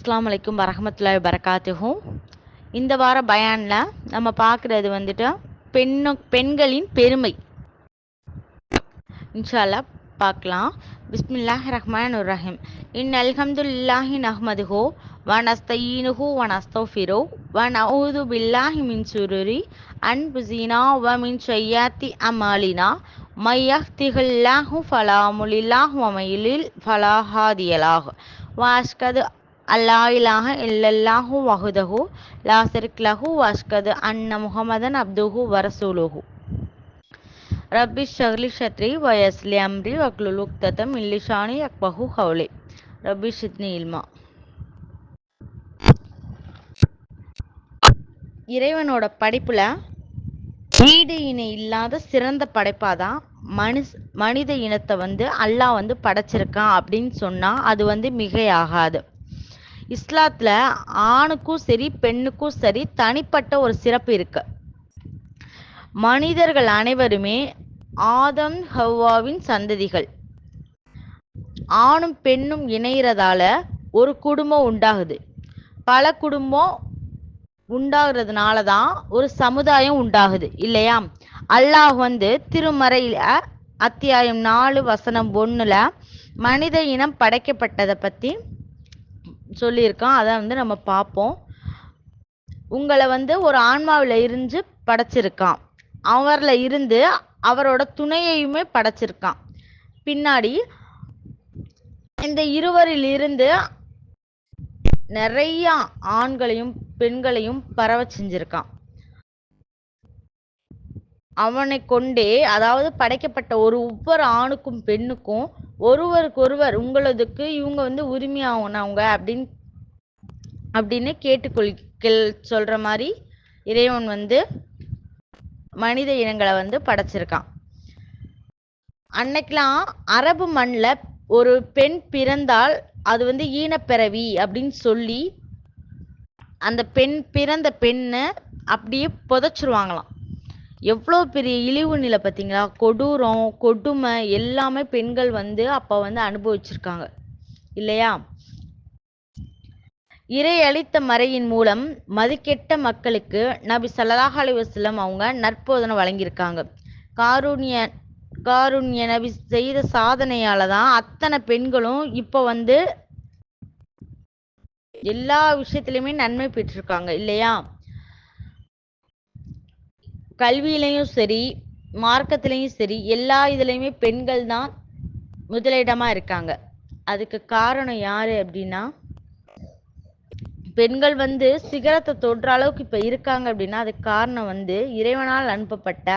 அஸ்ஸலாமு அலைக்கும் வரஹ்மத்துல்லாஹி வபரகாத்துஹு. இந்த வார பயானில் நம்ம பார்க்குறது வந்துட்டு பெண்களின் பெருமை. இன்ஷா அல்லாஹ் பார்க்கலாம். பிஸ்மில்லாஹிர் ரஹ்மானிர் ரஹீம். அல்ஹம்துலில்லாஹி நஹ்மதுஹு வ நஸ்தஈனுஹு வ நஸ்தஃபிருஹு வ நஊது பில்லாஹி மின் ஷுரூரி அன்ஃபுஸினா வ மின் ஸய்யிஆத்தி அமாலினா மை யஹ்திஹில்லாஹு ஃபலா முலில்லஹு வ மை யுலில் ஃபலா ஹாதிய லஹு வ அஷ்ஹது அல்லா இலாஹ இல்லல்லாஹு வஹ்தஹு லா ஷரீக லஹு வ அஷ்ஹது அன்ன முஹம்மதன் அப்துஹு வ ரசூலுஹு. ரப்பி ஷ்ரஹ் லி ஸத்ரி வ யஸ்ஸிர் லி அம்ரி வஹ்லுல் உக்ததம் மின் லிஸானி யஃப்கஹு கௌலி. ரப்பி ஸித்னி இல்மா. இறைவனோட படைப்புல ஈடு இணை இல்லாத சிறந்த படைப்பாதான் மனித இனத்தை அல்லாஹ் படைச்சிருக்கான் அப்படின்னு சொன்னா அது மிகையாகாது. இஸ்லாத்துல ஆணுக்கும் சரி பெண்ணுக்கும் சரி தனிப்பட்ட ஒரு சிறப்பு இருக்கு. மனிதர்கள் அனைவருமே ஆதம் ஹவ்வாவின் சந்ததிகள். ஆணும் பெண்ணும் இணையறதால ஒரு குடும்பம் உண்டாகுது. பல குடும்பம் உண்டாகிறதுனால தான் ஒரு சமுதாயம் உண்டாகுது இல்லையா? அல்லாஹ் திருமறையில அத்தியாயம் 4 வசனம் 1ல மனித இனம் படைக்கப்பட்டதை பத்தி சொல்லியிருக்கான். அதை நம்ம பார்ப்போம். உங்களை ஒரு ஆன்மாவில இருந்து படைச்சிருக்கான். அவர்ல இருந்து அவரோட துணையையுமே படைச்சிருக்கான். பின்னாடி இந்த இருவரில் இருந்து நிறைய ஆண்களையும் பெண்களையும் பரவ செஞ்சிருக்கான். அவனை கொண்டே, அதாவது படைக்கப்பட்ட ஒவ்வொரு ஆணுக்கும் பெண்ணுக்கும் ஒருவருக்கொருவர் உங்களதுக்கு இவங்க உரிமையானவங்க அப்படின்னு சொல்ற மாதிரி இறைவன் மனித இனங்களை படைச்சிருக்கான். அன்னைக்கெல்லாம் அரபு மண்ணில் ஒரு பெண் பிறந்தால் அது ஈனப்பிறவி அப்படின்னு சொல்லி அந்த பிறந்த பெண்ணை அப்படியே புதைச்சிருவாங்களாம். எவ்வளோ பெரிய இழிவு நிலை பார்த்தீங்களா? கொடூரம், கொடுமை எல்லாமே பெண்கள் அப்போ அனுபவிச்சிருக்காங்க இல்லையா? இறை அளித்த மறையின் மூலம் மதிக்கெட்ட மக்களுக்கு நபி ஸல்லல்லாஹு அலைஹி வஸல்லம் அவங்க நற்போதனை வழங்கியிருக்காங்க. காருண்ய நபி செய்த சாதனையால தான் அத்தனை பெண்களும் இப்போ எல்லா விஷயத்திலுமே நன்மை பெற்றிருக்காங்க இல்லையா? கல்வியிலையும் சரி, மார்க்கத்திலையும் சரி, எல்லா இதுலையுமே பெண்கள் தான் முதலிடமா இருக்காங்க. அதுக்கு காரணம் யாரு அப்படின்னா, பெண்கள் சிகரத்தை தொடுற அளவுக்கு இப்ப இருக்காங்க அப்படின்னா அதுக்கு காரணம் இறைவனால் அனுப்பப்பட்ட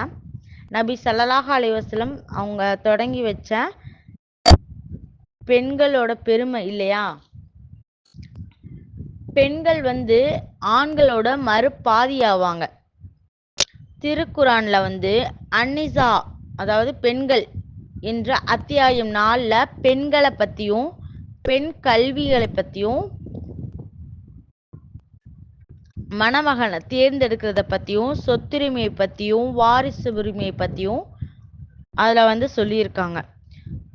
நபி ஸல்லல்லாஹு அலைஹி வஸல்லம் அவங்க தொடங்கி வச்ச பெண்களோட பெருமை இல்லையா? பெண்கள் ஆண்களோட மறுபாதி ஆவாங்க. திருக்குரான்ல அன்னிசா, அதாவது பெண்கள் என்ற அத்தியாயம் 4ல பெண்களை பத்தியும் பெண் கல்விகளை பத்தியும் மணமகனை தேர்ந்தெடுக்கிறத பத்தியும் சொத்துரிமையை பத்தியும் வாரிசு உரிமையை பத்தியும் அதுல சொல்லியிருக்காங்க.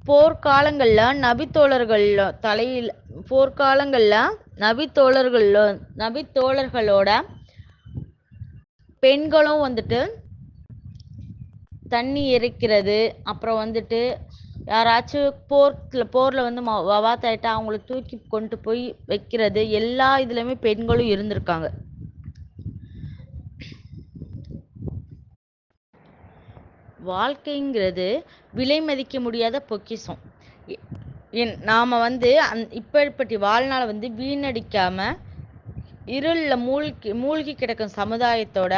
போர்க்காலங்கள்ல நபித்தோழர்களோட பெண்களும் தண்ணி எரிக்கிறது, அப்புறம் யாராச்சும் போர்ல வவாத்தாயிட்டா அவங்கள தூக்கி கொண்டு போய் வைக்கிறது, எல்லா இதுலயுமே பெண்களும் இருந்திருக்காங்க. வாழ்க்கைங்கிறது விலை மதிக்க முடியாத பொக்கிஷம். நாம இப்படிப்பட்ட வாழ்நாளை வீணடிக்காம இருள்ல மூழ்கி கிடக்கும் சமுதாயத்தோட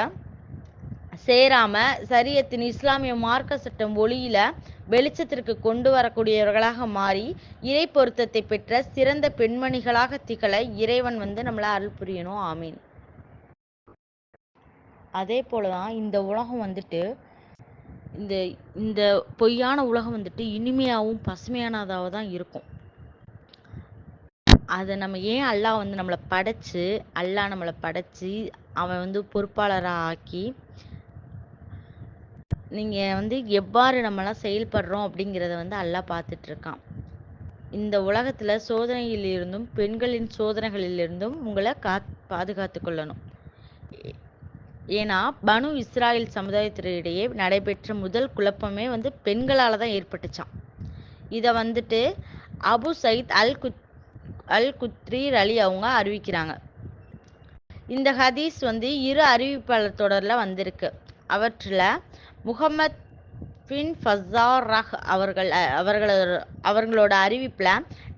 சேராம சரியத்தின் இஸ்லாமிய மார்க்க சட்டம் ஒளியில வெளிச்சத்திற்கு கொண்டு வரக்கூடியவர்களாக மாறி இறை பொருத்தத்தை பெற்ற சிறந்த பெண்மணிகளாக திகழ இறைவன் நம்மள அருள் புரியணும். ஆமீன். அதே போலதான் இந்த உலகம் இந்த பொய்யான உலகம் இனிமையாகவும் பசுமையானதாகவும் தான் இருக்கும். அதை நம்ம ஏன் அல்லாஹ் நம்மளை படைச்சு அவன் பொறுப்பாளராக ஆக்கி நீங்க எவ்வாறு நம்மளாம் செயல்படுறோம் அப்படிங்கிறத அல்லாஹ் பார்த்துட்டு இருக்கான். இந்த உலகத்துல சோதனையிலிருந்தும் பெண்களின் சோதனைகளிலிருந்தும் உங்களை பாதுகாத்து கொள்ளணும். ஏன்னா பனு இஸ்ராயல் சமுதாயத்தினரிடையே நடைபெற்ற முதல் குழப்பமே பெண்களால தான் ஏற்பட்டுச்சாம். இதை அபு சயித் அல் குத்ரி அலி அவங்க அறிவிக்கிறாங்க. இந்த ஹதீஸ் இரு அறிவிப்பாளர் தொடர்ல வந்திருக்கு. அவற்றில் முகமது பின் ஃபஸாரஹ் அவர்களோட அறிவிப்புல,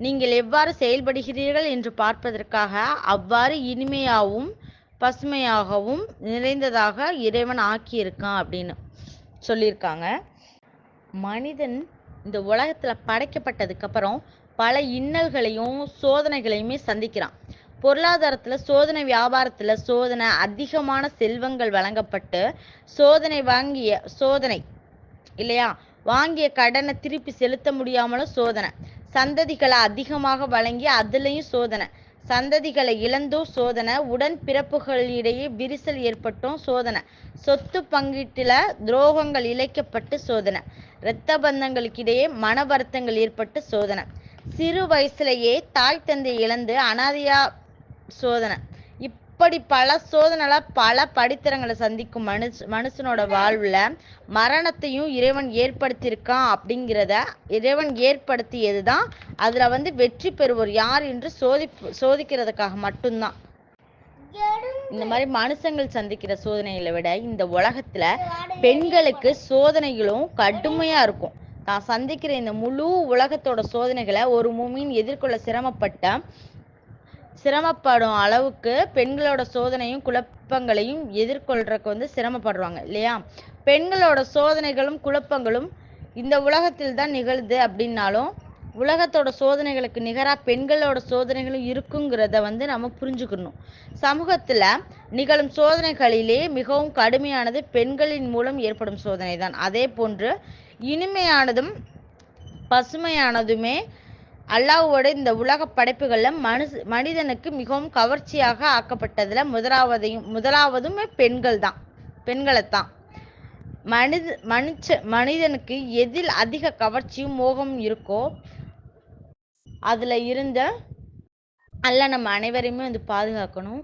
நீங்கள் எவ்வாறு செயல்படுகிறீர்கள் என்று பார்ப்பதற்காக அவ்வாறு இனிமையாகவும் பசுமையாகவும் நிறைந்ததாக இறைவன் ஆக்கியிருக்கான் அப்படின்னு சொல்லியிருக்காங்க. மனிதன் இந்த உலகத்துல படைக்கப்பட்டதுக்கு அப்புறம் பல இன்னல்களையும் சோதனைகளையுமே சந்திக்கிறான். பொருளாதாரத்துல சோதனை, வியாபாரத்துல சோதனை, அதிகமான செல்வங்கள் வழங்கப்பட்டு சோதனை இல்லையா, வாங்கிய கடனை திருப்பி செலுத்த முடியாமலும் சோதனை, சந்ததிகளை அதிகமாக வழங்கி அதுலயும் சோதனை, சந்ததிகளை இழந்தும் சோதனை, உடன் பிறப்புகளிடையே விரிசல் ஏற்பட்டும் சோதனை, சொத்து பங்கீட்டுல துரோகங்கள் இழைக்கப்பட்டு சோதனை, இரத்த பந்தங்களுக்கிடையே மன வருத்தங்கள் ஏற்பட்டு சோதனை, சிறு வயசுலேயே தாய் தந்தை இழந்து அனாதையா சோதனை. இப்படி பல சோதனைல பல படித்தரங்களை சந்திக்கும் மனுஷனோட வாழ்வுல மரணத்தையும் இறைவன் ஏற்படுத்தியிருக்கான். அப்படிங்கிறத இறைவன் ஏற்படுத்தியதுதான் அதுல வெற்றி பெறுவோர் யார் என்று சோதிக்கிறதுக்காக மட்டும்தான். இந்த மாதிரி மனுஷங்கள் சந்திக்கிற சோதனைகளை விட இந்த உலகத்துல பெண்களுக்கு சோதனைகளும் கடுமையா இருக்கும். தான் சந்திக்கிற இந்த முழு உலகத்தோட சோதனைகளை ஒரு மூமின் எதிர்கொள்ள சிரமப்படும் அளவுக்கு பெண்களோட சோதனையும் குழப்பங்களையும் எதிர்கொள்றதுக்கு சிரமப்படுறாங்க இல்லையா. பெண்களோட சோதனைகளும் குழப்பங்களும் இந்த உலகத்தில் தான் நிகழுது அப்படின்னாலும் உலகத்தோட சோதனைகளுக்கு நிகரா பெண்களோட சோதனைகளும் இருக்குங்கிறத நம்ம புரிஞ்சுக்கணும். சமூகத்துல நிகழும் சோதனைகளிலே மிகவும் கடுமையானது பெண்களின் மூலம் ஏற்படும் சோதனை தான். அதே போன்று இனிமையானதும் பசுமையானதுமே அல்லாஹ்வோட இந்த உலக படைப்புகள்ல மனிதனுக்கு மிகவும் கவர்ச்சியாக ஆக்கப்பட்டதுல முதலாவதுமே பெண்களைத்தான். மனிதனுக்கு எதில் அதிக கவர்ச்சியும் மோகமும் இருக்கோ அதுல இருந்த அல்லாஹ் நம்ம அனைவரையுமே பாதுகாக்கணும்.